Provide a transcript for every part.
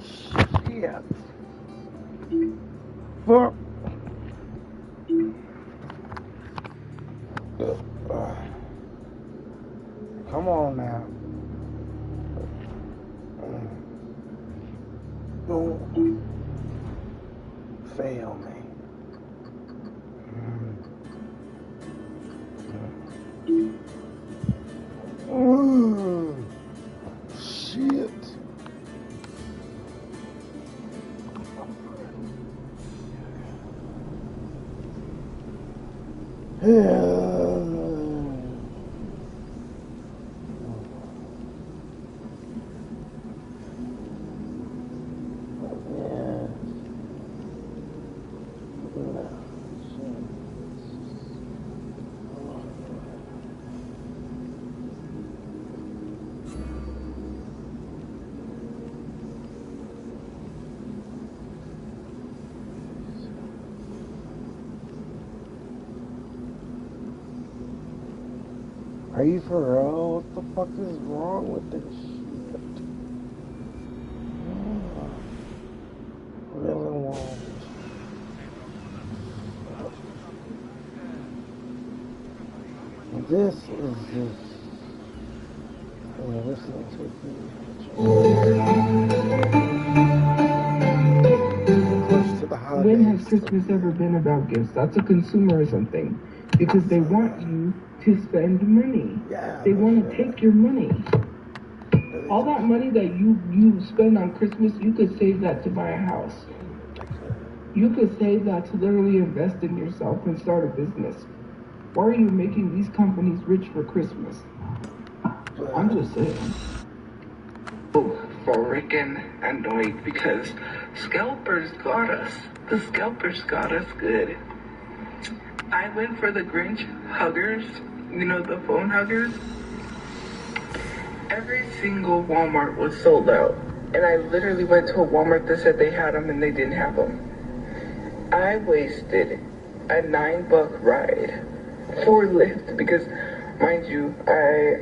Shit. Fuck. Come on now. Don't fail me. Shit. Are you for real? What the fuck is wrong with this shit? Really won't. This is just listening to close to the holidays. When has Christmas ever been about gifts? That's a consumerism thing. Because they want you to spend money. Yeah, they want to take your money. All that money that you spend on Christmas, you could save that to buy a house. You could save that to literally invest in yourself and start a business. Why are you making these companies rich for Christmas? I'm just saying. Oh, freaking annoyed because scalpers got us. The scalpers got us good. I went for the Grinch huggers, you know, the phone huggers. Every single Walmart was sold out. And I literally went to a Walmart that said they had them and they didn't have them. I wasted a $9 ride for Lyft because, mind you, I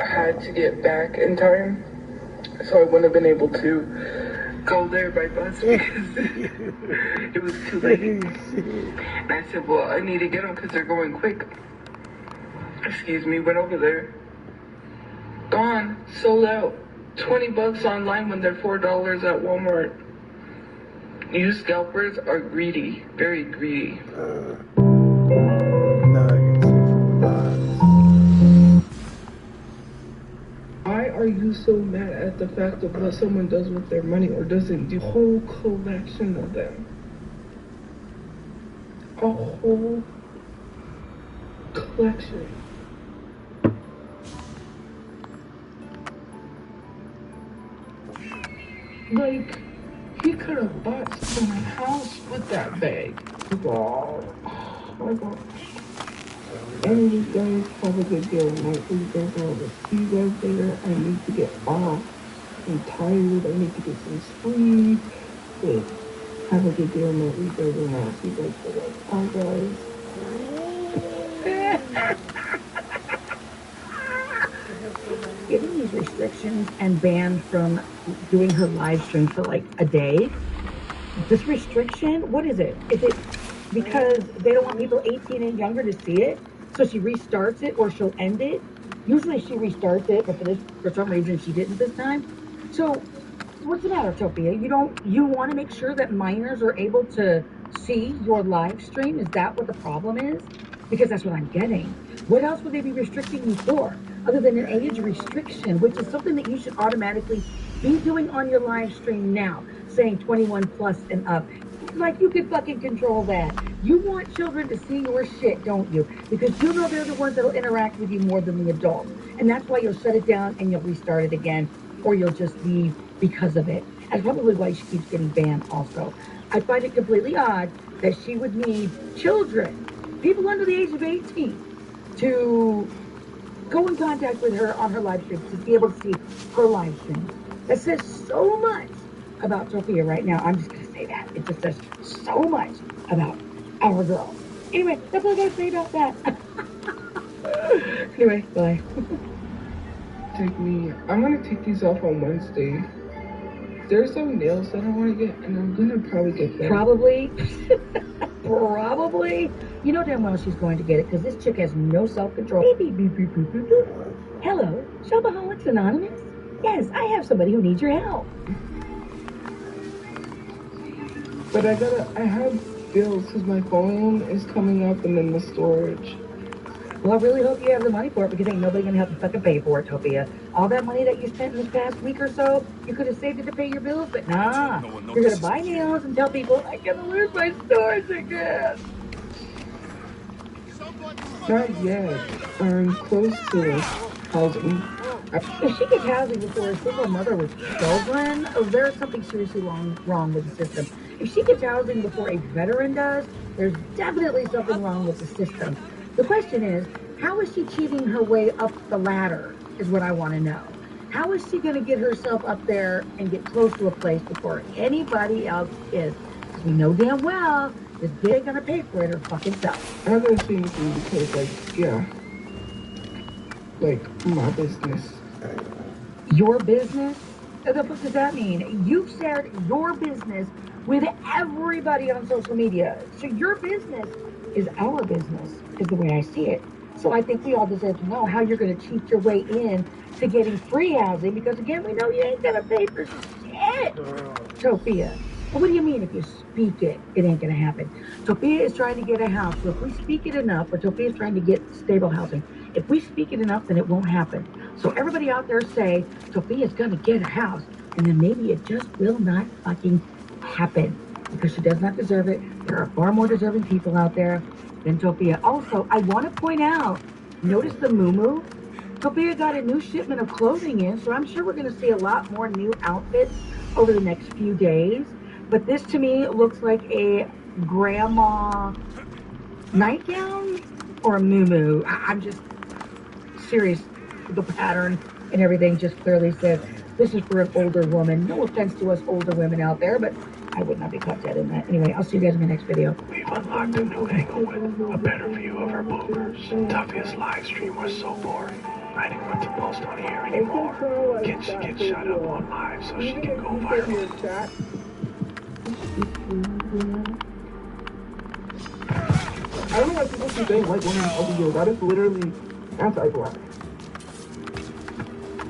had to get back in time. So I wouldn't have been able to go there by bus because it was too late. And I said, well, I need to get them because they're going quick. Excuse me, went over there. Gone, sold out. $20 online when they're $4 at Walmart. You scalpers are greedy, very greedy. Why are you so mad at the fact of what someone does with their money or doesn't do? A whole collection of them. A whole collection. Like, he could have bought some house with that bag. Oh my God. Anyway, guys, have a good day. Hopefully you guys will see you guys later. I need to get off. I'm tired. I need to get some sleep. But have a good day. I'm going to eat guys and I'll see you guys later. Bye, guys. Getting these restrictions and banned from doing her live stream for like a day. This restriction, what is it? Is it because they don't want people 18 and younger to see it? So she restarts it or she'll end it? Usually she restarts it, but for some reason she didn't this time. So what's the matter, Sophia? You want to make sure that minors are able to see your live stream? Is that what the problem is? Because that's what I'm getting. What else would they be restricting you for? Other than an age restriction, which is something that you should automatically be doing on your live stream now, saying 21 plus and up. Like you can fucking control that. You want children to see your shit, don't you? Because you know they're the ones that'll interact with you more than the adults. And that's why you'll shut it down and you'll restart it again, or you'll just leave because of it. That's probably why she keeps getting banned also. I find it completely odd that she would need children, people under the age of 18, to Go in contact with her on her live stream to be able to see her live stream. That says so much about Sophia right now. I'm just going to say that. It just says so much about our girl. Anyway, that's all I got to say about that. Anyway, bye. I'm gonna take these off on Wednesday. There's some nails that I want to get, and I'm gonna probably get them. Probably. Probably. You know damn well she's going to get it because this chick has no self-control. Beep, beep, beep, beep, beep, beep. Hello, Shopaholics Anonymous? Yes, I have somebody who needs your help. But I have bills because my phone is coming up and then the storage. Well, I really hope you have the money for it because ain't nobody gonna have to fucking pay for it, Topia. All that money that you spent in this past week or so, you could have saved it to pay your bills, but nah. You're gonna buy nails and tell people, I gotta lose my storage again. Not yet. I'm close to housing. If she gets housing before a single mother with children, there's something seriously wrong with the system. If she gets housing before a veteran does, there's definitely something wrong with the system. The question is, how is she cheating her way up the ladder is what I want to know. How is she going to get herself up there and get close to a place before anybody else is? Because we know damn well this bitch ain't going to pay for it her fucking self. I haven't seen anything because, like my business. Your business? What the fuck does that mean? You've shared your business with everybody on social media. So your business is our business, is the way I see it. So I think we all deserve to know how you're going to cheat your way in to getting free housing, because again, we know you ain't going to pay for shit, Sophia. Well, what do you mean if you speak it, it ain't going to happen? Sophia is trying to get a house. So if we speak it enough, or Sophia is trying to get stable housing, if we speak it enough, then it won't happen. So everybody out there say, Sophia's going to get a house, and then maybe it just will not fucking happen because she does not deserve it. There are far more deserving people out there than Sophia. Also, I want to point out, notice the moo-moo? Sophia got a new shipment of clothing in, so I'm sure we're going to see a lot more new outfits over the next few days. But this to me looks like a grandma nightgown or a moo-moo. I'm just serious. The pattern and everything just clearly says this is for an older woman. No offense to us older women out there, but I would not be caught dead in that. Anyway, I'll see you guys in my next video. We've unlocked a new angle with a better view of her bloopers. Tuffy's live stream was so boring. I didn't want to post on here anymore. Get shut up on live so she can go viral. I don't know why people keep saying white women over you. That is literally anti-black.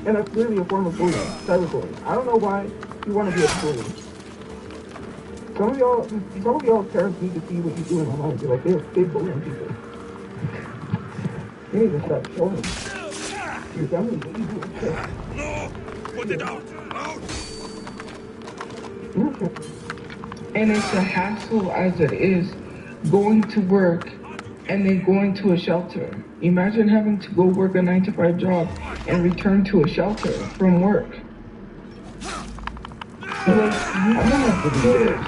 And that's literally a form of bullying, cyberbullying. I don't know why you want to be a bully. Some of y'all parents need to see what you do in online. You're like, they're bullying people. You need to start showing your family what you do. No! Put it out! Out! And it's a hassle as it is going to work and then going to a shelter. Imagine having to go work a 9-to-5 job and return to a shelter from work. Like,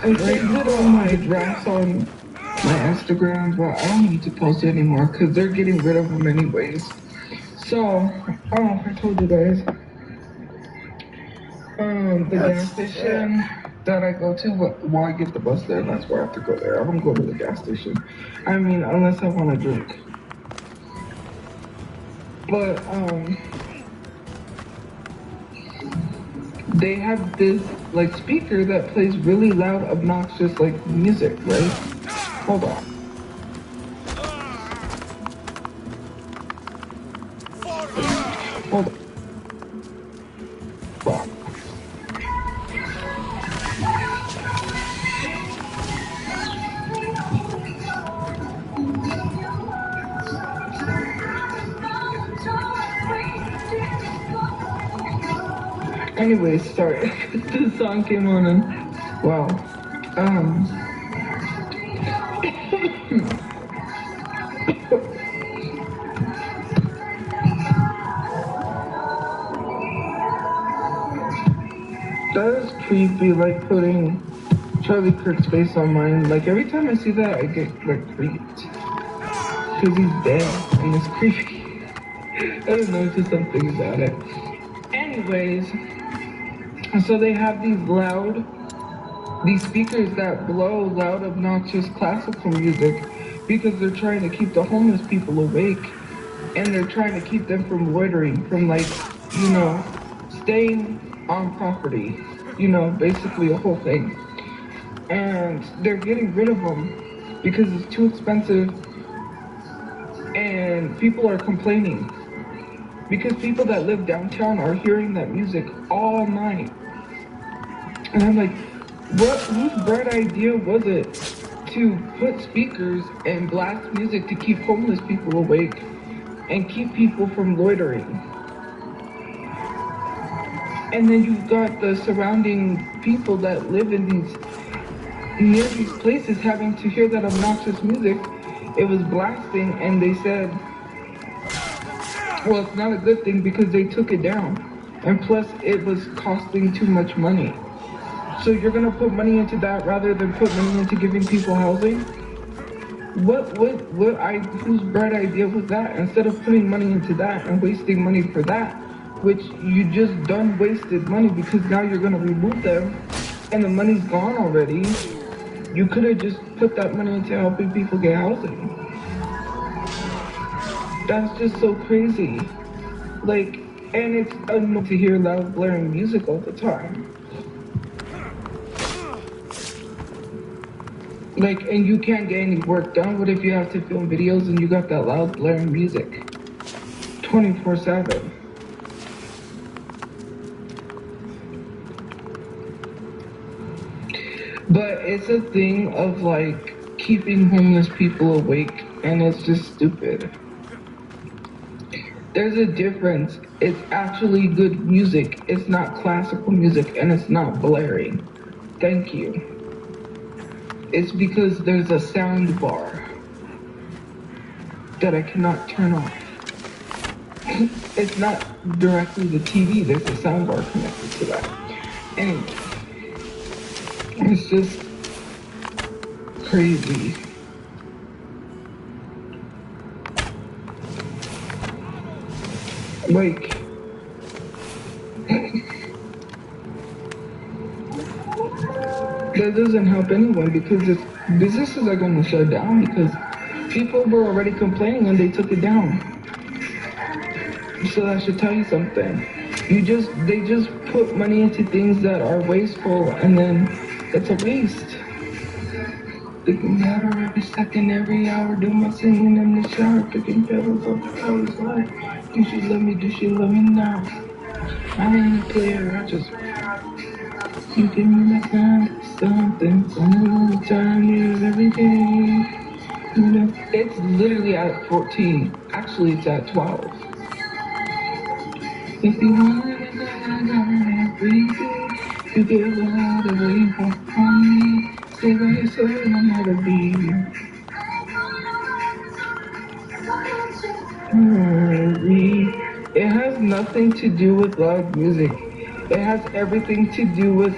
I saved it on my drafts on my Instagram, but I don't need to post it anymore because they're getting rid of them anyways. So, I don't know if I told you guys. The gas station that I go to while I get the bus there, that's where I have to go there. I don't go to the gas station. I mean, unless I want to drink. But, they have this, like, speaker that plays really loud, obnoxious, like, music, right? Hold on. Hold on. Anyways, sorry. The song came on and wow. That is creepy, like putting Charlie Kirk's face on mine. Like every time I see that I get like creeped. Cause he's dead and it's creepy. I don't know, just something about it. Anyways, so they have these speakers that blow loud, obnoxious classical music because they're trying to keep the homeless people awake, and they're trying to keep them from loitering, from like, staying on property, basically a whole thing. And they're getting rid of them because it's too expensive, and people are complaining because people that live downtown are hearing that music all night. And I'm like, whose bright idea was it to put speakers and blast music to keep homeless people awake and keep people from loitering? And then you've got the surrounding people that live near these places having to hear that obnoxious music. It was blasting, and they said, well, it's not a good thing because they took it down. And plus, it was costing too much money. So you're gonna put money into that rather than put money into giving people housing? Whose bright idea was that? Instead of putting money into that and wasting money for that, which you just done wasted money because now you're gonna remove them and the money's gone already. You could have just put that money into helping people get housing. That's just so crazy. Like, and it's annoying to hear loud blaring music all the time. Like, and you can't get any work done. What if you have to film videos and you got that loud blaring music 24/7? But it's a thing of like keeping homeless people awake, and it's just stupid. There's a difference. It's actually good music. It's not classical music, and it's not blaring. Thank you. It's because there's a sound bar that I cannot turn off. It's not directly the TV. There's a sound bar connected to that. Anyway, it's just crazy. Like, that doesn't help anyone because businesses are going to shut down because people were already complaining and they took it down. So that should tell you something. They just put money into things that are wasteful, and then it's a waste. Thinking about her every second, every hour, do my singing in the shower, picking petals off the colors like, do she love me, do she love me now? I ain't a player, you give me that kind of something, some time is everything. It's literally at 14. Actually, it's at 12. If you want it, I got everything. You give a lot of way you want from me. Say what you say, I'm not a bee. It has nothing to do with loud music. It has everything to do with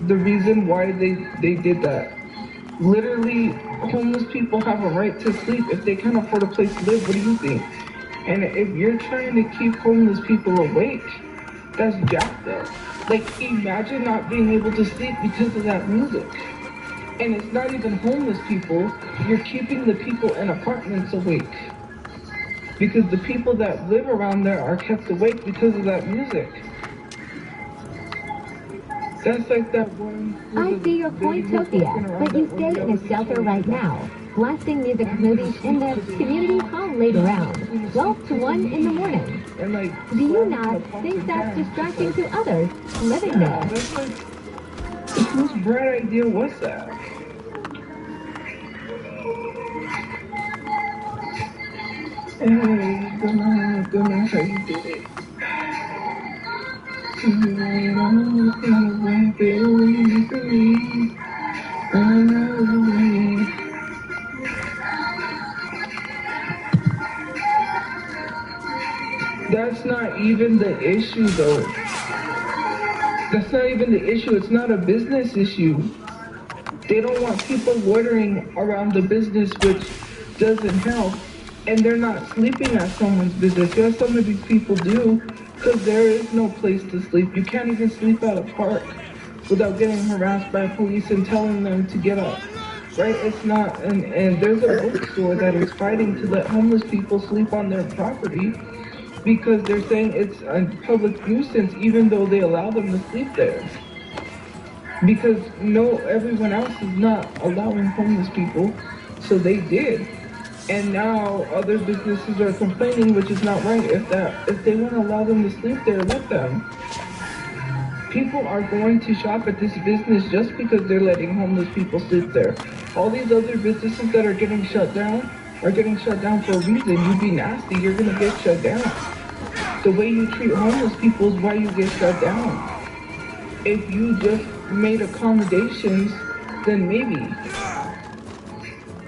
the reason why they did that. Literally, homeless people have a right to sleep. If they can't afford a place to live, what do you think? And if you're trying to keep homeless people awake, that's jacked up. Like, imagine not being able to sleep because of that music. And it's not even homeless people. You're keeping the people in apartments awake. Because the people that live around there are kept awake because of that music. That's like that one... I see your point, Sophia, but you stay in a shelter right now, blasting music movies in the community hall later around, 12 to 1 in the morning. And like, do you not think that's distracting to others living there? That's like, whose bright idea was that? Hey, don't know how you did it. That's not even the issue though. That's not even the issue. It's not a business issue. They don't want people loitering around the business, which doesn't help. And they're not sleeping at someone's business. Yes, some of these people do, because there is no place to sleep. You can't even sleep at a park without getting harassed by police and telling them to get up. Right? It's not, and there's a bookstore that is fighting to let homeless people sleep on their property because they're saying it's a public nuisance even though they allow them to sleep there. Because no, everyone else is not allowing homeless people, so they did. And now other businesses are complaining, which is not right. If they want to allow them to sleep there, let them. People are going to shop at this business just because they're letting homeless people sleep there. All these other businesses that are getting shut down for a reason. You be nasty, you're gonna get shut down. The way you treat homeless people is why you get shut down. If you just made accommodations, then maybe.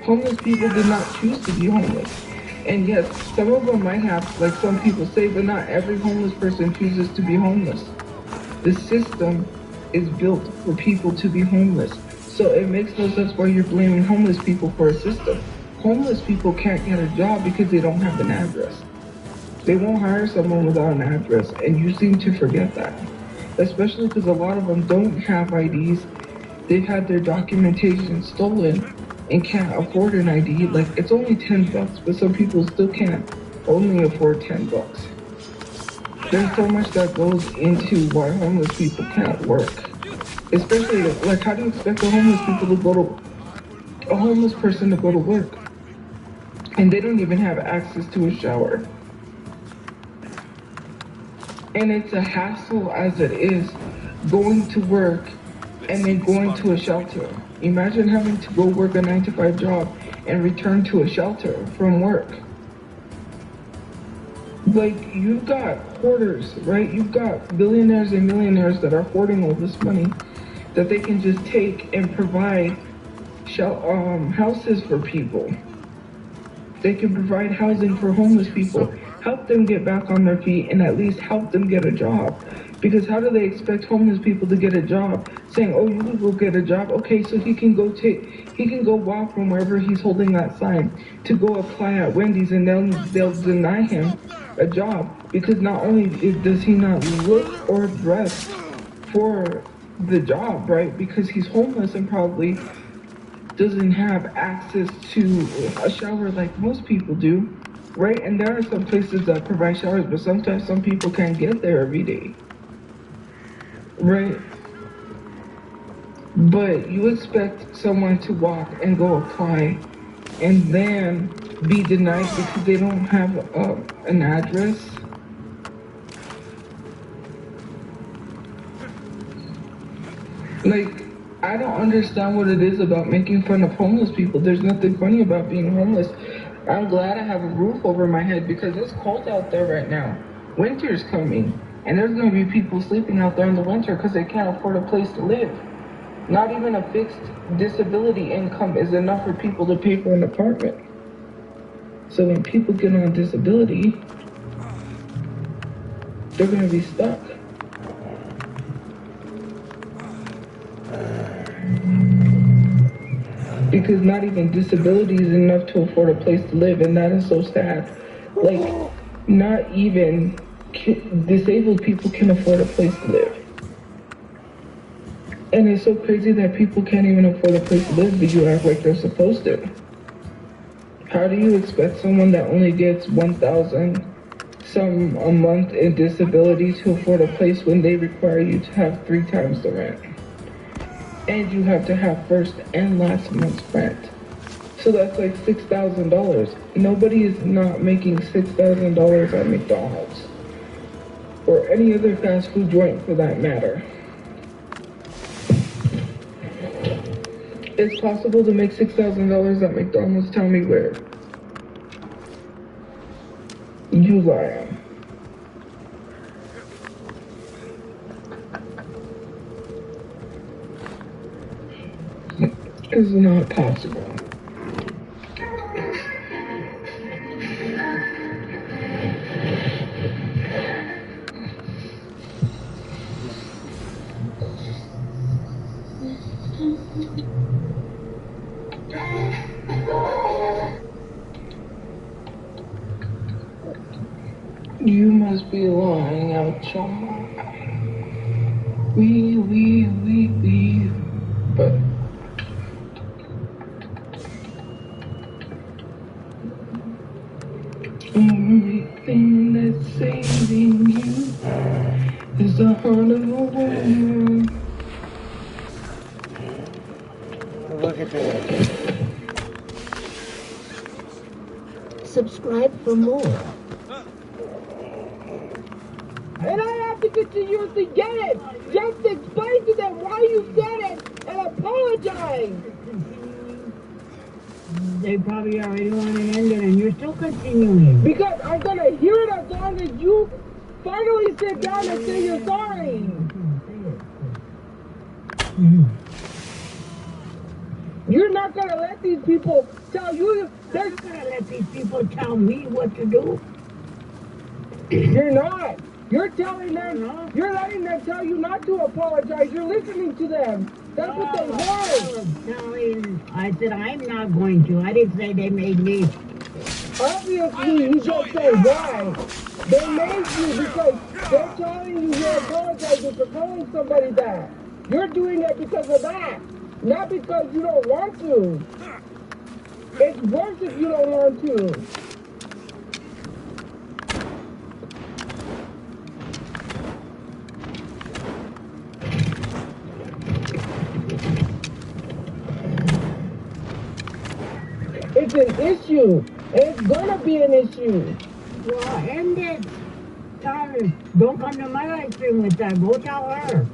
Homeless people did not choose to be homeless. And yes, some of them might have, like some people say, but not every homeless person chooses to be homeless. The system is built for people to be homeless. So it makes no sense why you're blaming homeless people for a system. Homeless people can't get a job because they don't have an address. They won't hire someone without an address, and you seem to forget that. Especially because a lot of them don't have IDs. They've had their documentation stolen and can't afford an ID. Like, it's only $10, but some people still can't only afford $10. There's so much that goes into why homeless people can't work. Especially, like, how do you expect a homeless person to go to work? And they don't even have access to a shower. And it's a hassle as it is going to work and then going to a shelter. Imagine having to go work a 9-to-5 job and return to a shelter from work. Like, you've got hoarders, right? You've got billionaires and millionaires that are hoarding all this money that they can just take and provide houses for people. They can provide housing for homeless people, help them get back on their feet, and at least help them get a job. Because how do they expect homeless people to get a job? Saying, oh, you can go get a job. Okay, so he can go walk from wherever he's holding that sign to go apply at Wendy's, and they'll deny him a job because not only does he not look or dress for the job, right? Because he's homeless and probably doesn't have access to a shower like most people do, right? And there are some places that provide showers, but sometimes some people can't get there every day, right? But you expect someone to walk and go apply and then be denied because they don't have an address? Like, I don't understand what it is about making fun of homeless people. There's nothing funny about being homeless. I'm glad I have a roof over my head because it's cold out there right now. Winter's coming, and there's going to be people sleeping out there in the winter because they can't afford a place to live. Not even a fixed disability income is enough for people to pay for an apartment. So when people get on disability, they're going to be stuck. Because not even disability is enough to afford a place to live, and that is so sad. Like, not even disabled people can afford a place to live. And it's so crazy that people can't even afford a place to live, but you act like they're supposed to. How do you expect someone that only gets $1,000 some a month in disability to afford a place when they require you to have 3 times the rent? And you have to have first and last month's rent. So that's like $6,000. Nobody is not making $6,000 at McDonald's or any other fast food joint for that matter. It's possible to make $6,000 at McDonald's. Tell me where. You lying. It's not possible. You must be lying out your mind. We. But only thing that's saving you is the heart of a woman. Look at this. Subscribe for more. And I have to continue to get it. Just explain to them why you said it and apologize. They probably already want to end it, and you're still continuing. Because I'm going to hear it as long as you finally sit down and say you're sorry. You're not going to let these people tell you. They're not going to let these people tell me what to do. You're not. You're telling them, you're letting them tell you not to apologize. You're listening to them. That's what they want. I said I'm not going to. I didn't say they made me. Obviously, you just said why. They made you because they're telling you you're apologizing for calling somebody that. You're doing it because of that, not because you don't want to. It's worse if you don't want to. It's an issue. It's gonna be an issue. Well, end it. Tell her, don't come to my live stream with that. Go tell her.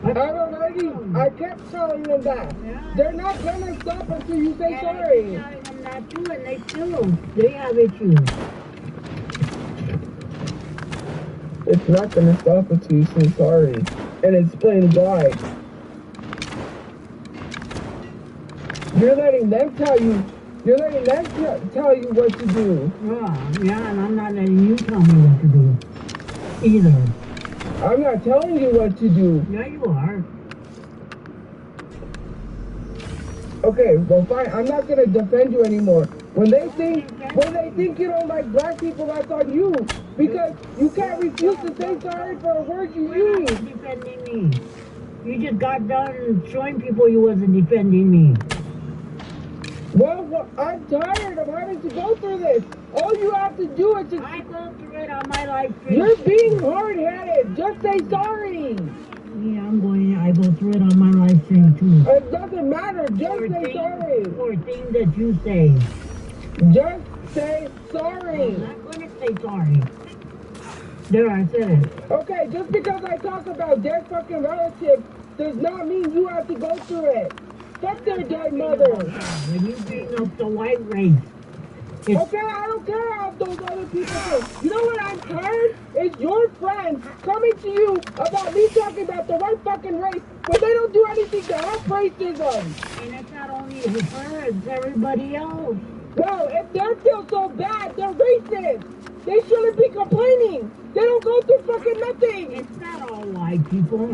I kept telling them that. Yeah. They're not gonna stop until you say sorry. I'm telling them not to, and they still. They have issues. It's not gonna stop until you say sorry and explain why. You're letting them tell you. You're letting them tell you what to do. Yeah, and I'm not letting you tell me what to do. Either. I'm not telling you what to do. Yeah, you are. Okay, well fine. I'm not gonna defend you anymore. When they think you don't like black people, that's on you. Because you can't refuse to say sorry for a word you You're use. not defending me. You just got done showing people you wasn't defending me. Well, I'm tired of having to go through this. All you have to do is just... I go through it on my live stream. You're being hard-headed. Just say sorry. Yeah, I go through it on my live stream too. It doesn't matter. Just say sorry. For things that you say. Just say sorry. I'm not going to say sorry. There, I said it. Okay, just because I talk about dead fucking relatives does not mean you have to go through it. Fuck their dead mother. When you bring up the white race. Okay, I don't care how those other people feel. You know what I'm tired? It's your friends coming to you about me talking about the white fucking race, but they don't do anything to help racism. And it's not only her, it's everybody else. Well, if they feel so bad, they're racist. They shouldn't be complaining. They don't go through fucking nothing. It's not all white people.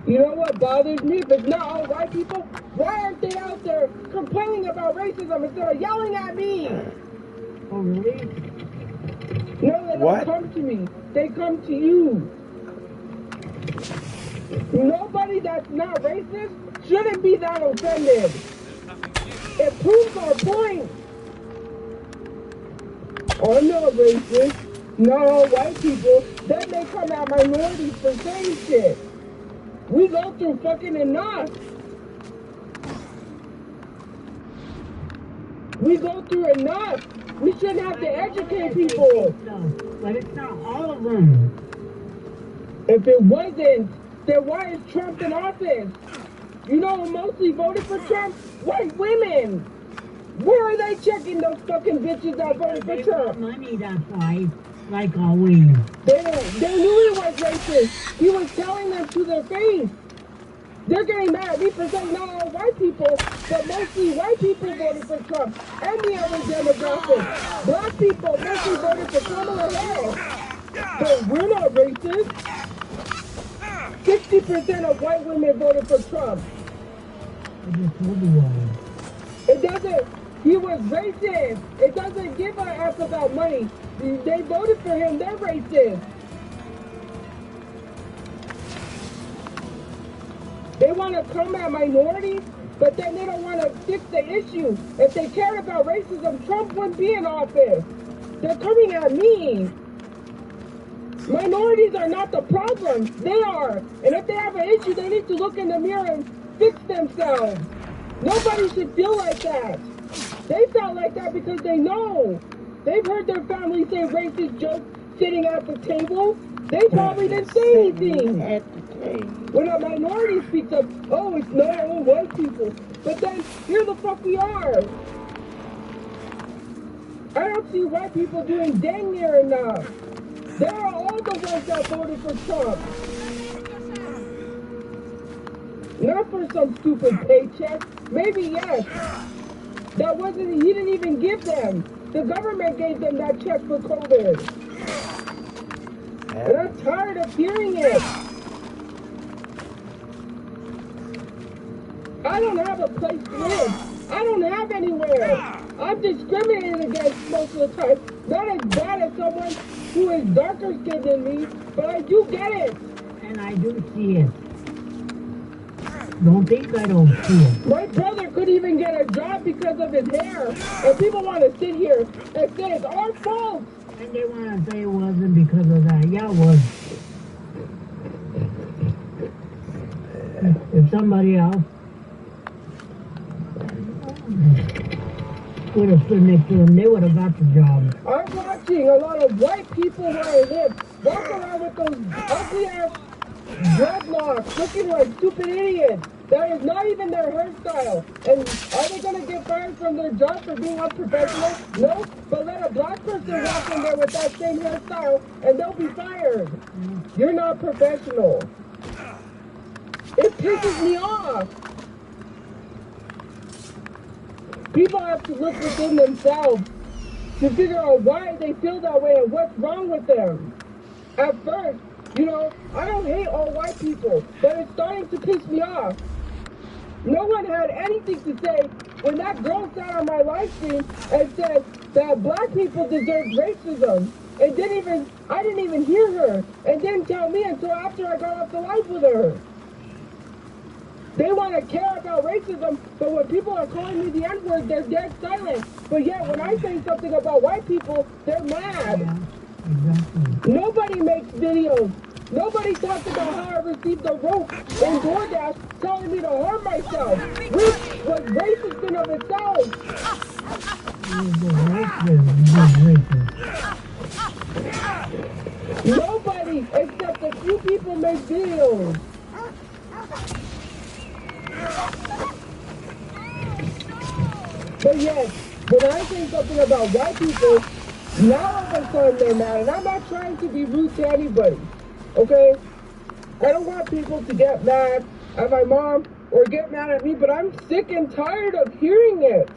You know what bothers me? If it's not all white people, why aren't they out there complaining about racism instead of yelling at me? Oh, really? No, they don't come to me. They come to you. Nobody that's not racist shouldn't be that offended. It proves our point. I'm not racist. Not all white people. Then they come at minorities for saying shit. We go through fucking enough. We go through enough. We shouldn't have to educate people. But it's not all of them. If it wasn't, then why is Trump in office? You know who mostly voted for Trump? White women. Where are they checking those fucking bitches that voted for Trump? Money, that's why. Like always. They knew he was racist. He was telling them to their face. They're getting mad at me for saying not all white people, but mostly white people voted for Trump and the other demographics. Black people mostly voted for Kamala Harris. But we're not racist. 60% of white women voted for Trump. I just told you why. It doesn't. He was racist. It doesn't give a F about money. They voted for him. They're racist. They want to combat minorities, but then they don't want to fix the issue. If they cared about racism, Trump wouldn't be in office. They're coming at me. Minorities are not the problem. They are. And if they have an issue, they need to look in the mirror and fix themselves. Nobody should feel like that. They felt like that because they know. They've heard their family say racist jokes sitting at the table. They probably didn't say anything. When a minority speaks up, oh, it's not all white people. But then, here the fuck we are. I don't see white people doing dang near enough. They are all the ones that voted for Trump. Not for some stupid paycheck. Maybe yes. That wasn't, he didn't even give them. The government gave them that check for COVID. And I'm tired of hearing it. I don't have a place to live. I don't have anywhere. I'm discriminated against most of the time. Not as bad as someone who is darker skinned than me, but I do get it. And I do see it. Don't think I don't see it. My brother couldn't even get a job because of his hair. And people want to sit here and say it's our fault. And they want to say it wasn't because of that. Yeah, it was. If somebody else would have stood next to them, they would have got the job. I'm watching a lot of white people where I live walk around with those ugly ass dreadlocks, looking like stupid idiots. That is not even their hairstyle. And are they going to get fired from their job for being unprofessional? No, but let a black person walk in there with that same hairstyle and they'll be fired. You're not professional. It pisses me off. People have to look within themselves to figure out why they feel that way and what's wrong with them. At first, you know, I don't hate all white people, but it's starting to piss me off. No one had anything to say when that girl sat on my live stream and said that black people deserve racism. I didn't even hear her and didn't tell me until after I got off the live with her. They want to care about racism, but when people are calling me the N-word, they're dead silent. But yet, when I say something about white people, they're mad. Yeah, exactly. Nobody makes videos. Nobody talks about how I received a rope in DoorDash telling me to harm myself, which was racist in of itself. Nobody except a few people make videos. But yes, when I say something about white people, now all of a sudden they're mad. And I'm not trying to be rude to anybody, okay? I don't want people to get mad at my mom or get mad at me, but I'm sick and tired of hearing it.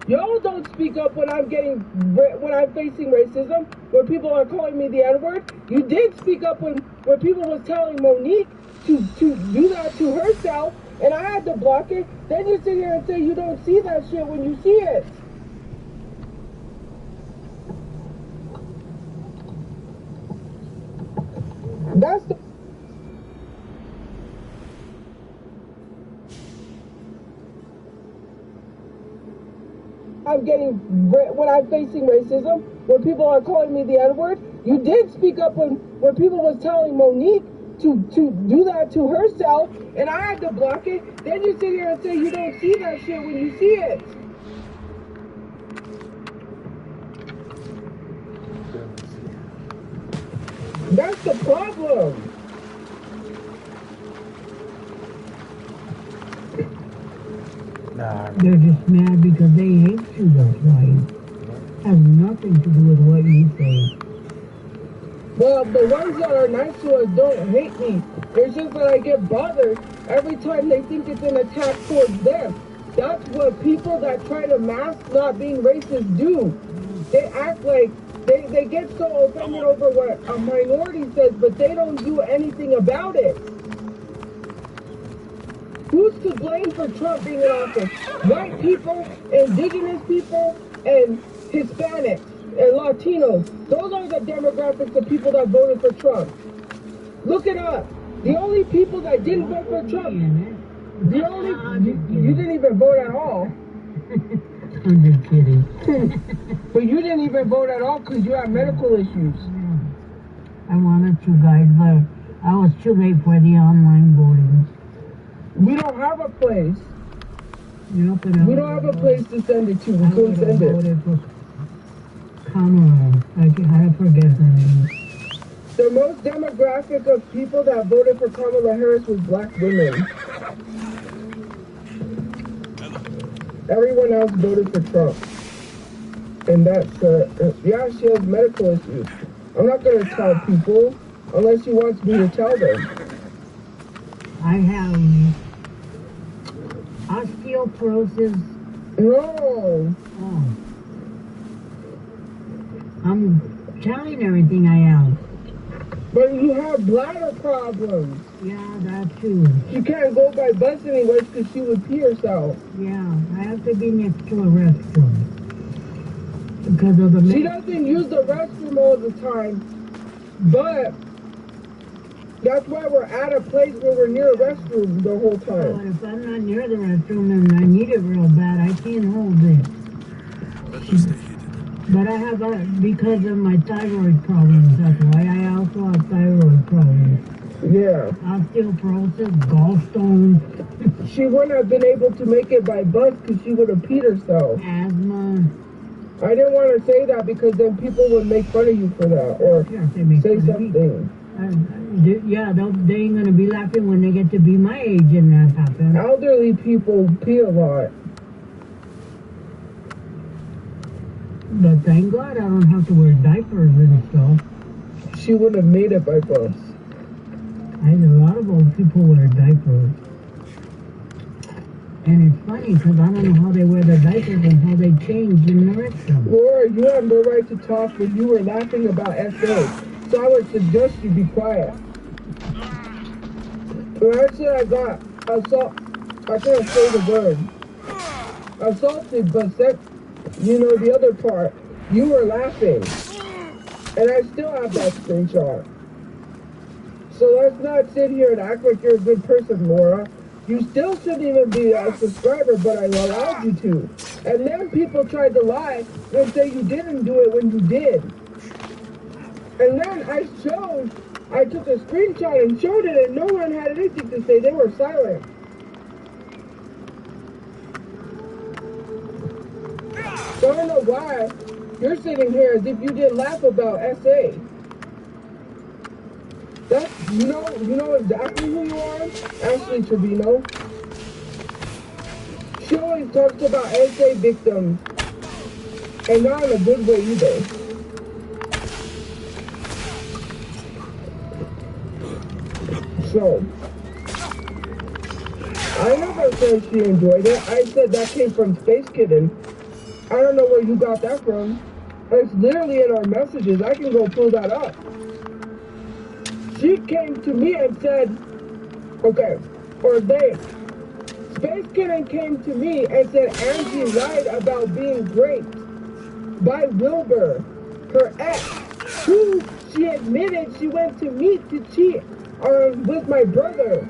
Y'all don't speak up when I'm facing racism, when people are calling me the N-word. You did speak up when people was telling Monique to do that to herself, and I had to block it. Then you sit here and say you don't see that shit when you see it. That's the... when I'm facing racism, when people are calling me the N-word. You did speak up when people was telling Monique to do that to herself, and I had to block it. Then you sit here and say you don't see that shit when you see it. That's the problem. Nah, They're just mad because they hate you, that's why. Has nothing to do with what you say. Well, the ones that are nice to us don't hate me. It's just that I get bothered every time they think it's an attack towards them. That's what people that try to mask not being racist do. They act like they get so offended over what a minority says, but they don't do anything about it. Who's to blame for Trump being in office? White people, indigenous people, and Hispanics and Latinos. Those are the demographics of people that voted for Trump. Look it up. The only people that didn't vote for Trump, you didn't even vote at all. I'm just kidding. But you didn't even vote at all because you have medical issues. I wanted to, guys, but I was too late for the online voting. We don't have a place. We don't have a place to send it to. We couldn't send it. Kamala. I forget her name. The most demographic of people that voted for Kamala Harris was black women. Everyone else voted for Trump. And that's, yeah, she has medical issues. I'm not going to tell people unless she wants me to tell them. I have osteoporosis. No. Oh. I'm telling everything I have. But you have bladder problems. Yeah, that too. She can't go by bus anyways because she would pee herself. Yeah, I have to be next to a restroom. Because of the... She doesn't use the restroom all the time. But that's why we're at a place where we're near a restroom the whole time. But if I'm not near the restroom and I need it real bad, I can't hold it. But I have because of my thyroid problems, that's why I also have thyroid problems. Yeah. Osteoporosis, gallstones. She wouldn't have been able to make it by bus because she would have peed herself. Asthma. I didn't want to say that because then people would make fun of you for that or say something. Yeah, they ain't going to be laughing when they get to be my age and that happens. Elderly people pee a lot. But thank God I don't have to wear diapers and stuff. She wouldn't have made it by bus. A lot of old people wear diapers. And it's funny because I don't know how they wear their diapers and how they change in the restroom. Laura, you have no right to talk when you were laughing about SA. So I would suggest you be quiet. When I said I got I can't say the word. Assaulted, but said, you know, the other part, you were laughing. And I still have that screenshot. So let's not sit here and act like you're a good person, Laura. You still shouldn't even be a subscriber, but I allowed you to. And then people tried to lie and say you didn't do it when you did. And then I took a screenshot and showed it, and no one had anything to say. They were silent. So I don't know why you're sitting here as if you didn't laugh about SA. That's, you know exactly who you are? Ashley Trevino. She always talks about SA victims, and not in a good way either. So, I never said she enjoyed it. I said that came from Space Kitten. I don't know where you got that from. It's literally in our messages. I can go pull that up. She came to me and said, okay, or they, Space Kitten came to me and said Angie lied about being raped by Wilbur, her ex, who she admitted she went to meet to cheat with my brother.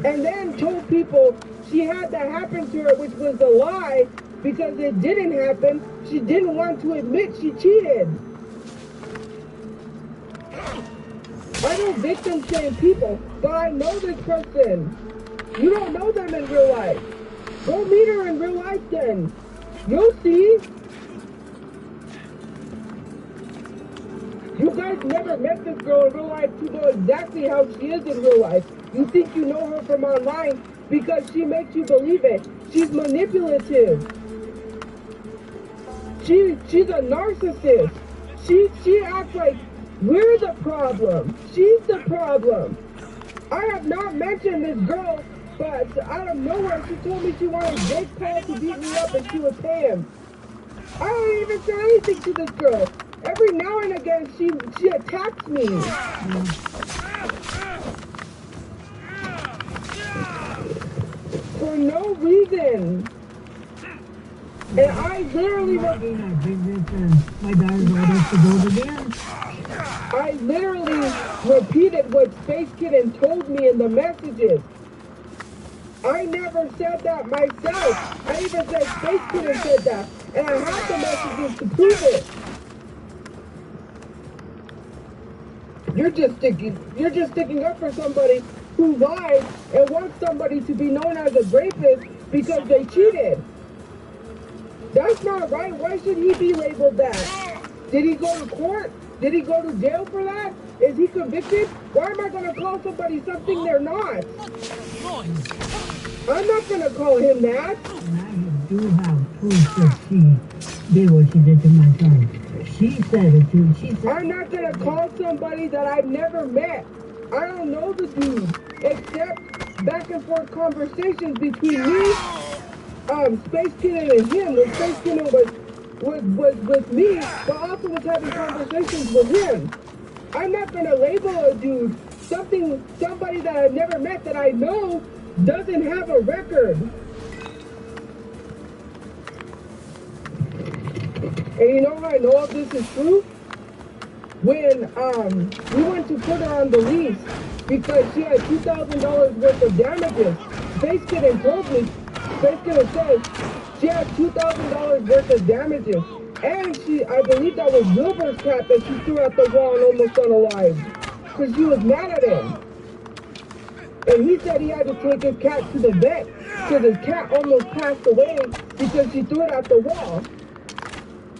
And then told people she had that happen to her, which was a lie, because it didn't happen. She didn't want to admit she cheated. I know victim shame people, but I know this person. You don't know them in real life. Go meet her in real life then. You'll see. You guys never met this girl in real life to know exactly how she is in real life. You think you know her from online because she makes you believe it. She's manipulative. She's a narcissist. She acts like we're the problem. She's the problem. I have not mentioned this girl, but out of nowhere she told me she wanted Jake Paul to beat me up and she would pay him. I don't even say anything to this girl. Every now and again she attacks me. no reason. And I literally My daughter's orders to go again. I literally repeated what Space Kitten told me in the messages. I never said that myself. I even said Space Kitten said that. And I have the messages to prove it. You're just sticking up for somebody who lied and wants somebody to be known as a rapist because they cheated. That's not right. Why should he be labeled that? Did he go to court? Did he go to jail for that? Is he convicted? Why am I going to call somebody something they're not? I'm not going to call him that. And I do have proof that she did what she did to my son. She said it too. She said I'm not going to call somebody that I've never met. I don't know the dude, except back and forth conversations between me, Space Kitten and him. When Space Kitten was with me, but also was having conversations with him. I'm not going to label a dude somebody that I've never met that I know doesn't have a record. And you know how I know if this is true? When we went to put her on the lease because she had $2,000 worth of damages. Space Kitten told me, Space Kitten said she had $2,000 worth of damages. And I believe that was Wilbur's cat that she threw at the wall and almost unalive. Because she was mad at him. And he said he had to take his cat to the vet because his cat almost passed away because she threw it at the wall.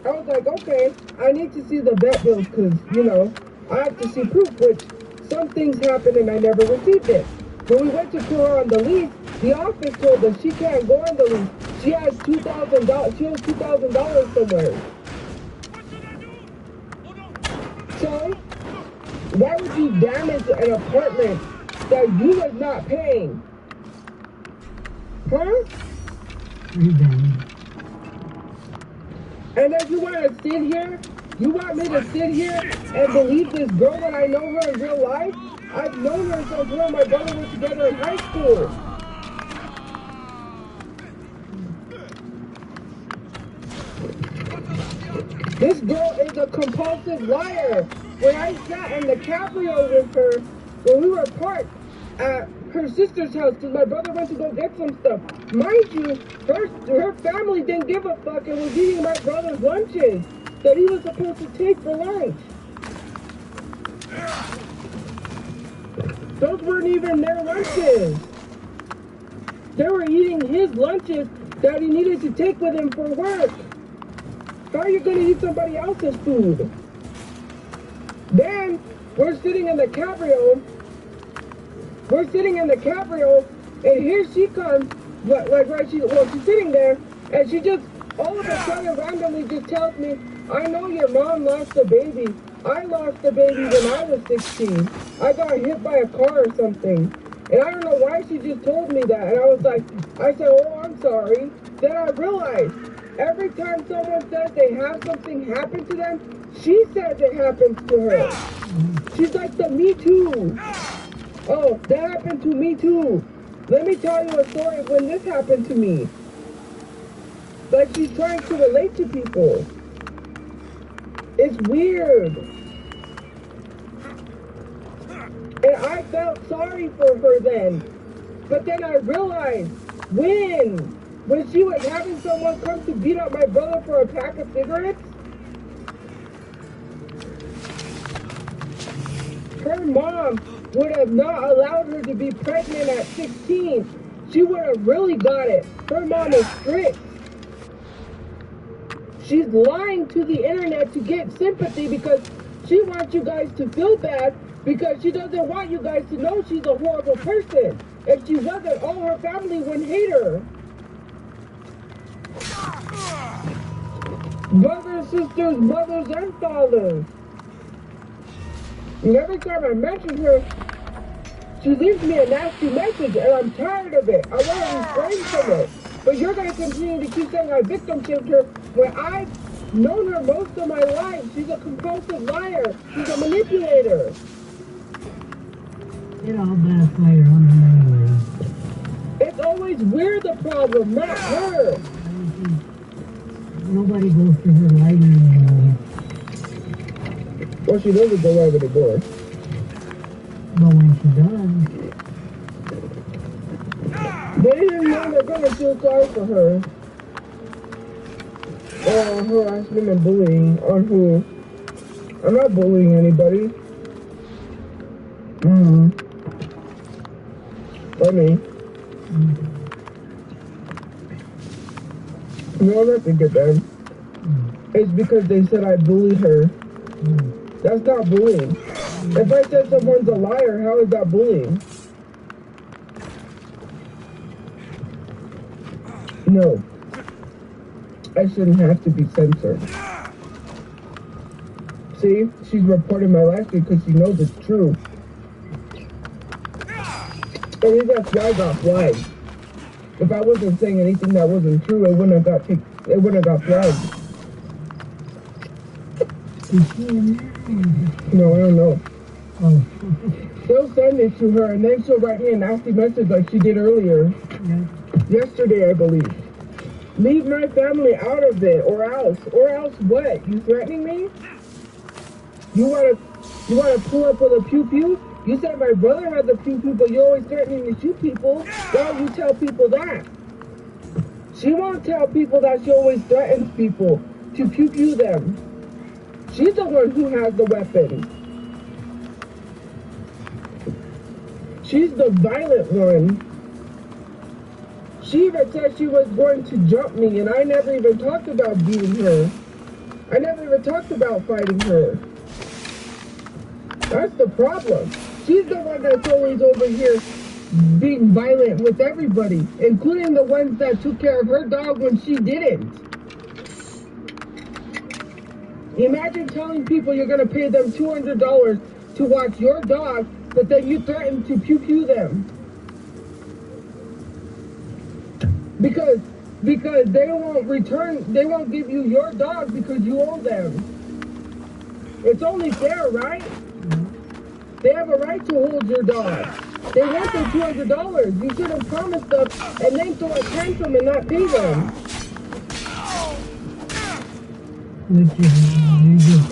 I was like, okay, I need to see the vet bills because, you know, I have to see proof, which some things happened and I never received it. When we went to put her on the lease, the office told us she can't go on the lease. She has $2,000. She owes $2,000 somewhere. So, why would you damage an apartment that you was not paying? Huh? And then you want to sit here? You want me to sit here and believe this girl when I know her in real life? I've known her since her and my brother were together in high school. This girl is a compulsive liar. When I sat in the Cabrio with her, when we were parked at her sister's house, because my brother went to go get some stuff. Mind you, her family didn't give a fuck and was eating my brother's lunches that he was supposed to take for lunch. Those weren't even their lunches. They were eating his lunches that he needed to take with him for work. How are you going to eat somebody else's food? Then, we're sitting in the Cabrio. And here she comes, she's sitting there, and she just, all of a sudden, randomly just tells me, I know your mom lost a baby. I lost a baby when I was 16. I got hit by a car or something. And I don't know why she just told me that. And I said, oh, I'm sorry. Then I realized, every time someone says they have something happen to them, she says it happens to her. She's like the Me Too. Oh, that happened to me too. Let me tell you a story of when this happened to me. Like she's trying to relate to people. It's weird. And I felt sorry for her then. But then I realized when she was having someone come to beat up my brother for a pack of cigarettes, her mom would have not allowed her to be pregnant at 16. She would have really got it. Her mom is strict. She's lying to the internet to get sympathy because she wants you guys to feel bad because she doesn't want you guys to know she's a horrible person. If she wasn't, all her family would hate her. Brothers, sisters, mothers, and fathers. And every time I mention her, she leaves me a nasty message, and I'm tired of it. I want to refrain from it. But you're going to continue to keep saying I victim shamed her when I've known her most of my life. She's a compulsive liar. She's a manipulator. It all backfired on them anyway. It's always we're the problem, not her. Nobody goes to her library anymore. Well, she doesn't go over the door. But when she does, They didn't know they're gonna feel sorry for her. Harassment and bullying on who? I'm not bullying anybody. Funny. No, nothing get them. It's because they said I bullied her. That's not bullying. If I said someone's a liar, how is that bullying? No. I shouldn't have to be censored. See? She's reporting my life because she knows it's true. At least that's why I got flagged. If I wasn't saying anything that wasn't true, it wouldn't have got flagged. No, I don't know. oh, They'll send it to her and then she'll write me a nasty message like she did earlier. yeah. Yesterday, I believe. Leave my family out of it, or else what? You threatening me? You wanna pull up with a pew pew? You said my brother has a pew pew, but you're always threatening to shoot people. Why don't you tell people that? She won't tell people that she always threatens people to pew pew them. She's the one who has the weapon. She's the violent one. She even said she was going to jump me, and I never even talked about beating her. I never even talked about fighting her. That's the problem. She's the one that's always over here being violent with everybody, including the ones that took care of her dog when she didn't. Imagine telling people you're going to pay them $200 to watch your dog, but then you threaten to pew pew them. Because they won't give you your dog because you owe them. It's only fair, right? They have a right to hold your dog. They want their $200. You should have promised them and then throw a tantrum and not pay them. Which is, you just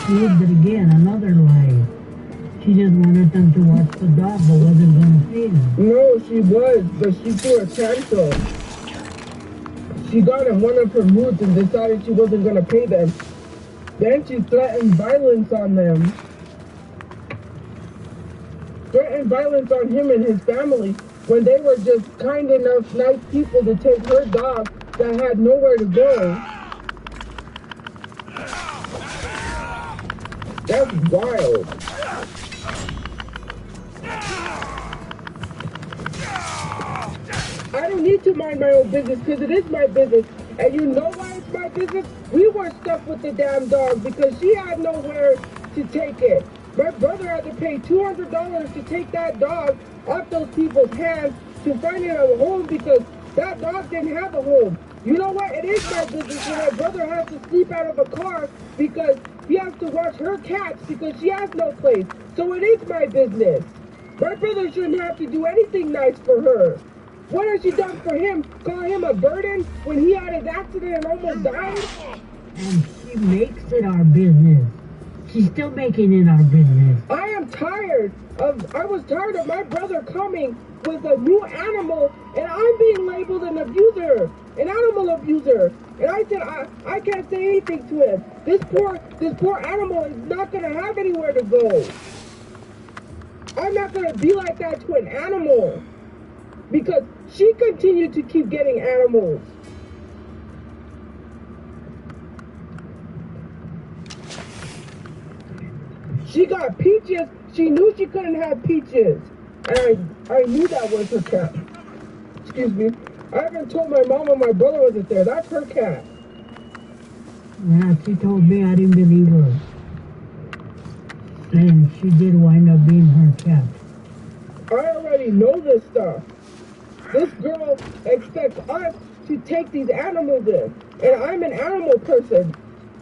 proved it again, another lie. She just wanted them to watch the dog, but wasn't going to pay them. No, she was, but she threw a tantrum. She got in one of her moods and decided she wasn't going to pay them. Then she threatened violence on them. Threatened violence on him and his family when they were just kind enough, nice people to take her dog that had nowhere to go. That's wild. I don't need to mind my own business because it is my business. And you know why it's my business? We were stuck with the damn dog because she had nowhere to take it. My brother had to pay $200 to take that dog off those people's hands to find it a home because that dog didn't have a home. You know what? It is my business when my brother has to sleep out of a car because he has to watch her cats because she has no place. So it is my business. My brother shouldn't have to do anything nice for her. What has she done for him? Call him a burden when he had his accident and almost died? And she makes it our business. She's still making it our business. I was tired of my brother coming with a new animal and I'm being labeled an abuser, an animal abuser. And I said, I can't say anything to him. This poor animal is not gonna have anywhere to go. I'm not gonna be like that to an animal. Because she continued to keep getting animals. She got Peaches. She knew she couldn't have Peaches. And I knew that was her cat. Excuse me. I haven't told my mom or my brother wasn't there. That's her cat. Yeah, she told me, I didn't believe her. And she did wind up being her cat. I already know this stuff. This girl expects us to take these animals in. And I'm an animal person.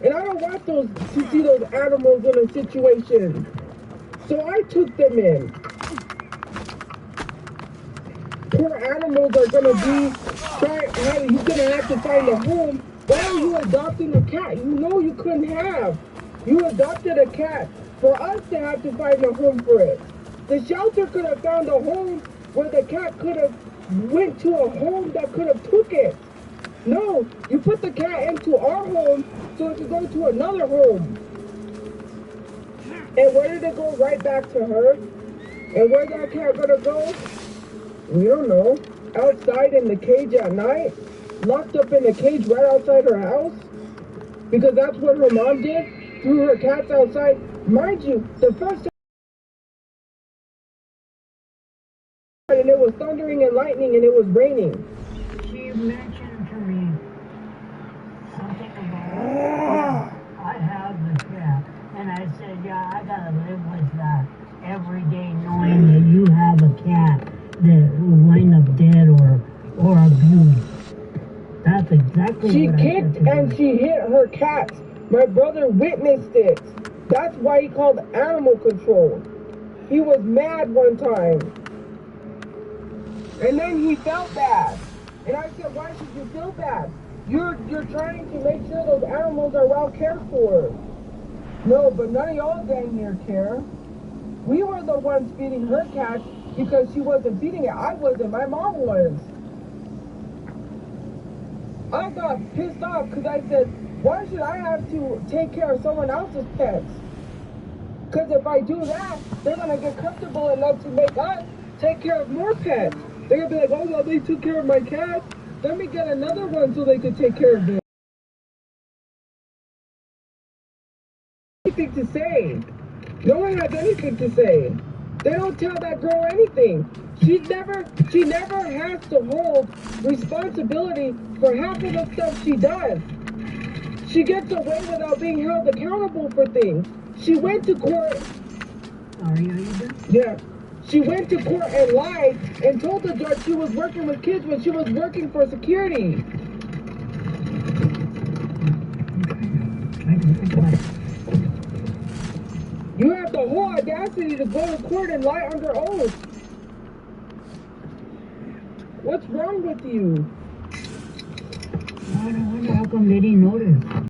And I don't want to see those animals in a situation. So I took them in. poor animals are gonna be, he's gonna have to find a home. Why are you adopting a cat? You know you couldn't have. You adopted a cat for us to have to find a home for it. The shelter could have found a home where the cat could have went to a home that could have took it. No, you put the cat into our home so it could go to another home. And where did it go? Right back to her. And where's that cat gonna go? We don't know. Outside in the cage at night? Locked up in the cage right outside her house? Because that's what her mom did? Threw her cats outside? Mind you, the first time and it was thundering and lightning and it was raining. She mentioned to me something about I have the cat. And I said, yeah, I gotta live with that every day, knowing that you have a cat that will wind up dead or abused. That's exactly She what I said kicked to her. and she hit her cats. My brother witnessed it. That's why he called animal control. He was mad one time. And then he felt bad. And I said, why should you feel bad? You're trying to make sure those animals are well cared for. No, but none of y'all dang near care. We were the ones feeding her cat because she wasn't feeding it. I wasn't, my mom was. I got pissed off because I said, why should I have to take care of someone else's pets? Because if I do that, they're going to get comfortable enough to make us take care of more pets. They're going to be like, oh, well, they took care of my cat. Let me get another one so they can take care of them. Anything to say. No one has anything to say. They don't tell that girl anything. She never has to hold responsibility for half of the stuff she does. She gets away without being held accountable for things. She went to court. Sorry, are you done? Yeah. She went to court and lied and told the judge she was working with kids when she was working for security. You have the whole audacity to go to court and lie under oath. What's wrong with you? I wonder how come they didn't notice.